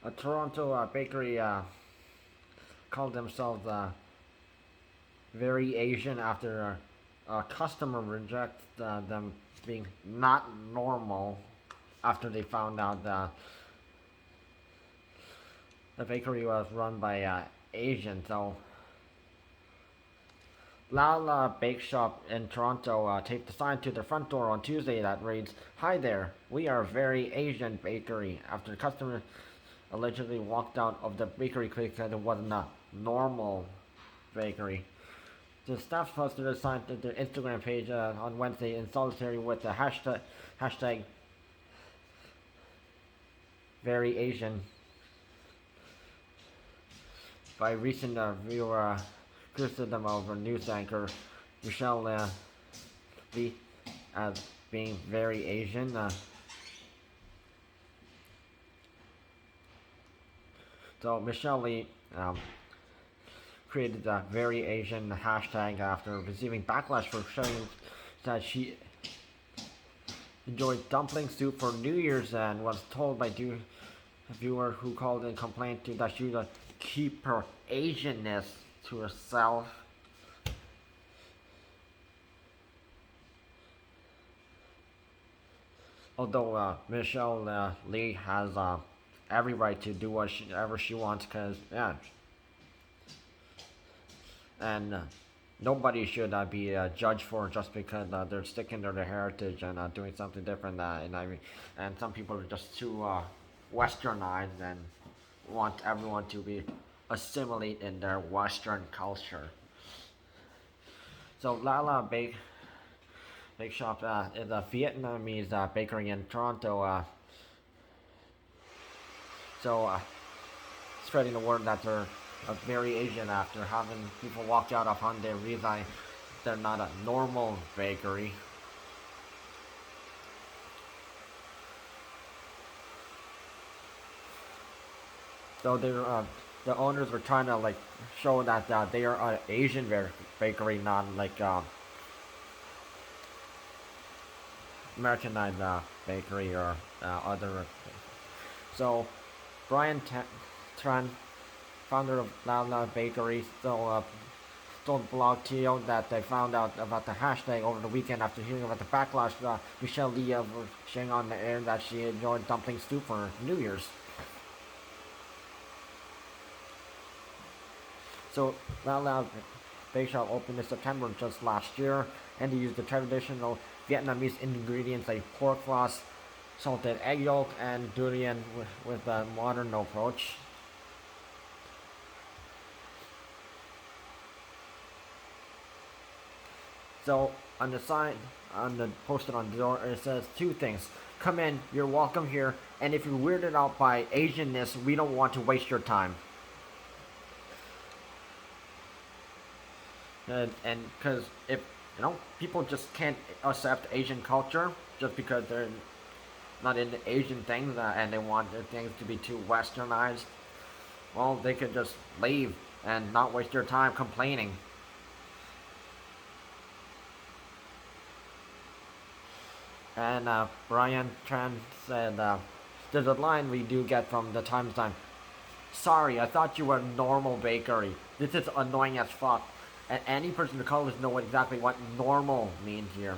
A Toronto bakery called themselves very Asian after a customer rejects them being not normal after they found out the bakery was run by Asian. So Lala Bake Shop in Toronto taped a sign to their front door on Tuesday that reads, "Hi there, we are a very Asian bakery," after the customer allegedly walked out of the bakery quick said it wasn't a normal bakery. The staff posted a sign to their Instagram page on Wednesday in solidarity with the hashtag very Asian by recent viewer criticism of news anchor Michelle Lee as being very Asian. So Michelle Lee created a very Asian hashtag after receiving backlash for showing that she enjoyed dumpling soup for New Year's and was told by a viewer who called in complaint to that she would keep her Asianness to herself. Although Michelle Lee has every right to do whatever she wants, because yeah, and nobody should be judged for just because they're sticking to their heritage and doing something different. And some people are just too westernized and want everyone to be assimilate in their Western culture. So Lala Bake Shop is a Vietnamese bakery in Toronto. So spreading the word that they're very Asian after having people walk out upon they realize they're not a normal bakery. So the owners were trying to like show that they are an Asian bakery, not like Americanized bakery or other. So Brian Tran, founder of Lala Bakery, told Blog TO that they found out about the hashtag over the weekend after hearing about the backlash. Michelle Lee was sharing on the air that she enjoyed dumpling soup for New Year's. So Lala Bake Shop opened in September just last year, and they used the traditional Vietnamese ingredients like pork floss, salted egg yolk, and durian with a modern approach. So on the sign, on the posted on the door, it says two things: "Come in, you're welcome here, and if you're weirded out by Asianness, we don't want to waste your time." And because if people just can't accept Asian culture just because they're not into Asian things and they want their things to be too westernized, well, they could just leave and not waste your time complaining. And Brian Tran said, "There's a line we do get from the Times Time. Sorry, I thought you were a normal bakery. This is annoying as fuck." And any person of color know exactly what normal means here.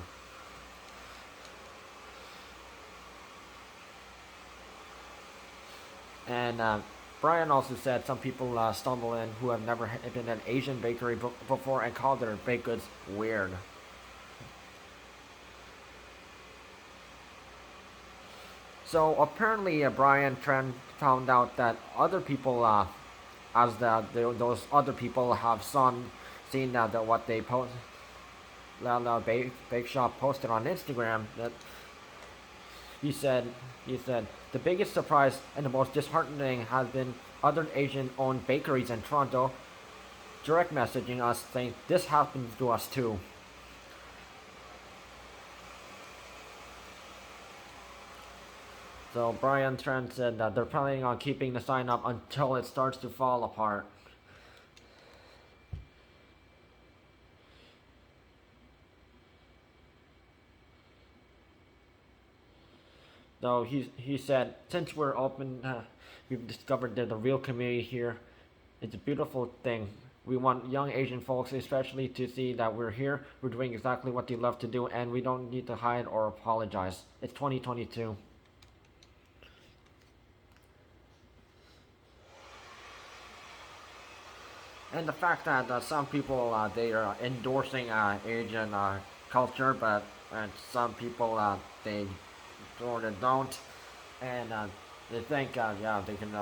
And Brian also said some people stumble in who have never been in an Asian bakery before and call their baked goods weird. So apparently, Brian Trent found out that other people, those other people have seen that what they post, Bake Shop posted on Instagram. That he said the biggest surprise and the most disheartening has been other Asian-owned bakeries in Toronto direct messaging us saying this happens to us too. So Brian Trent said that they're planning on keeping the sign up until it starts to fall apart. Though he said, since we're open, we've discovered that the real community here. It's a beautiful thing. We want young Asian folks, especially, to see that we're here. We're doing exactly what they love to do, and we don't need to hide or apologize. It's 2022. And the fact that some people they are endorsing Asian culture, but some people they sort of don't, and they think yeah they can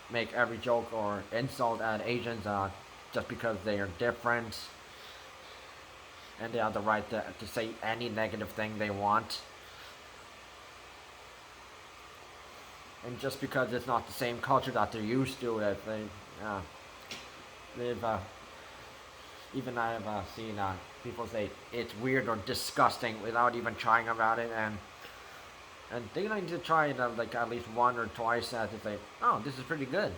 make every joke or insult at Asians just because they are different, and they have the right to say any negative thing they want. And just because it's not the same culture that they're used to, that uh, they've even I've seen people say it's weird or disgusting without even trying about it, and they need to try it like at least one or twice to say, oh, this is pretty good.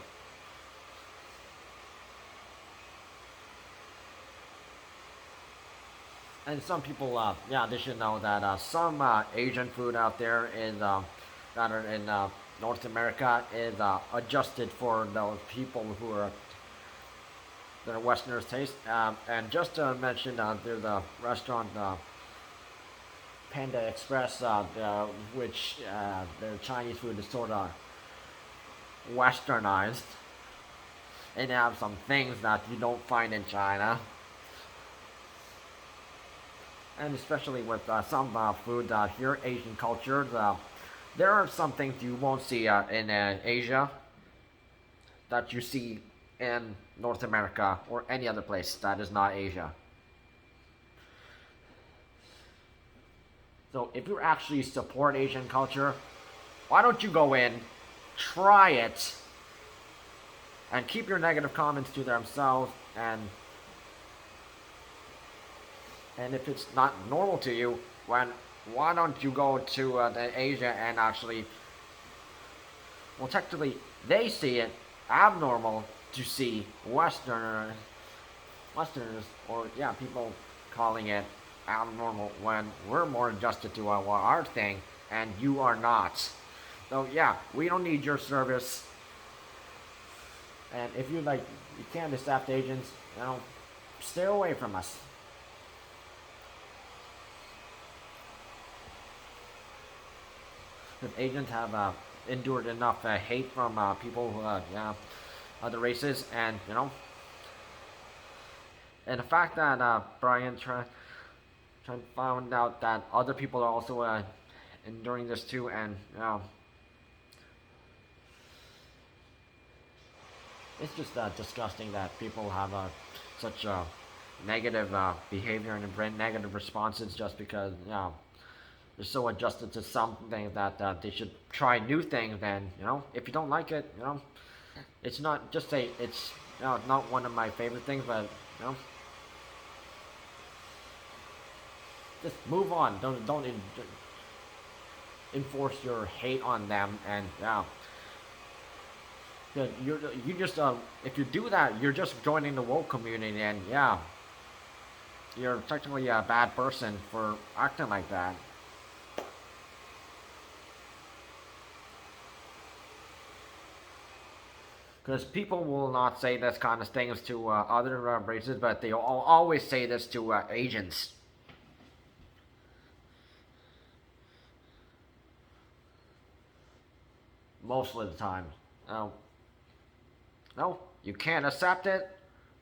And some people, yeah, they should know that some Asian food out there is that are in North America is adjusted for those people who are their Westerners taste. And just to mention, there's a restaurant, Panda Express, which their Chinese food is sort of westernized, and they have some things that you don't find in China. And especially with some food here, Asian cultures, there are some things you won't see in Asia that you see in North America or any other place that is not Asia. So if you actually support Asian culture, why don't you go in, try it, and keep your negative comments to themselves, and if it's not normal to you, when why don't you go to Asia and actually, well, technically they see it abnormal to see Westerners, or yeah, people calling it abnormal when we're more adjusted to our thing, and you are not. So yeah, we don't need your service. And if you like, you can't accept agents, stay away from us. If agents have endured enough hate from people who, yeah, other races, and the fact that Brian found out that other people are also enduring this too, and it's just disgusting that people have such negative behavior and negative responses just because they're so adjusted to something that they should try new things. And if you don't like it, it's not just say it's not one of my favorite things, but just move on. Don't enforce your hate on them. And you just if you do that, you're just joining the woke community, and you're technically a bad person for acting like that. Because people will not say this kind of things to other races, but they always say this to Asians. Most of the time. No, no, you can't accept it.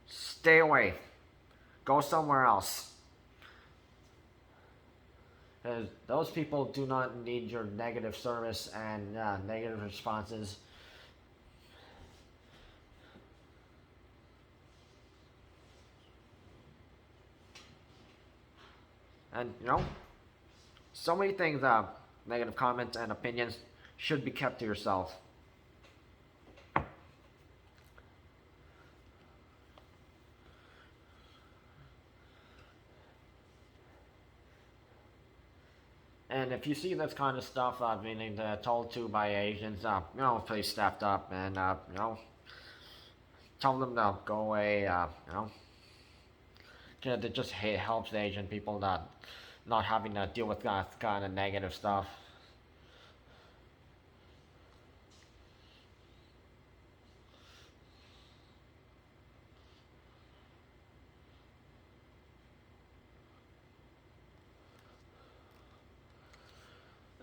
Stay away. Go somewhere else. Because those people do not need your negative service and negative responses. And so many things, negative comments and opinions should be kept to yourself. And if you see this kind of stuff being told to by Asians, please step up and tell them to go away. It just helps the Asian people not having to deal with that kind of negative stuff.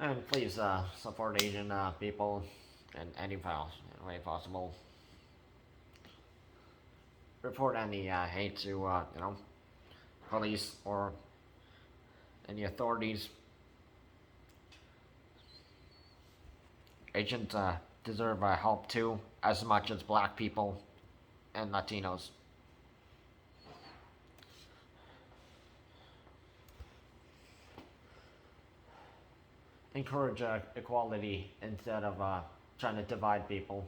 And please support Asian people in any way possible. Report any hate to police or any authorities. Asians deserve help too, as much as black people and Latinos. Encourage equality instead of trying to divide people.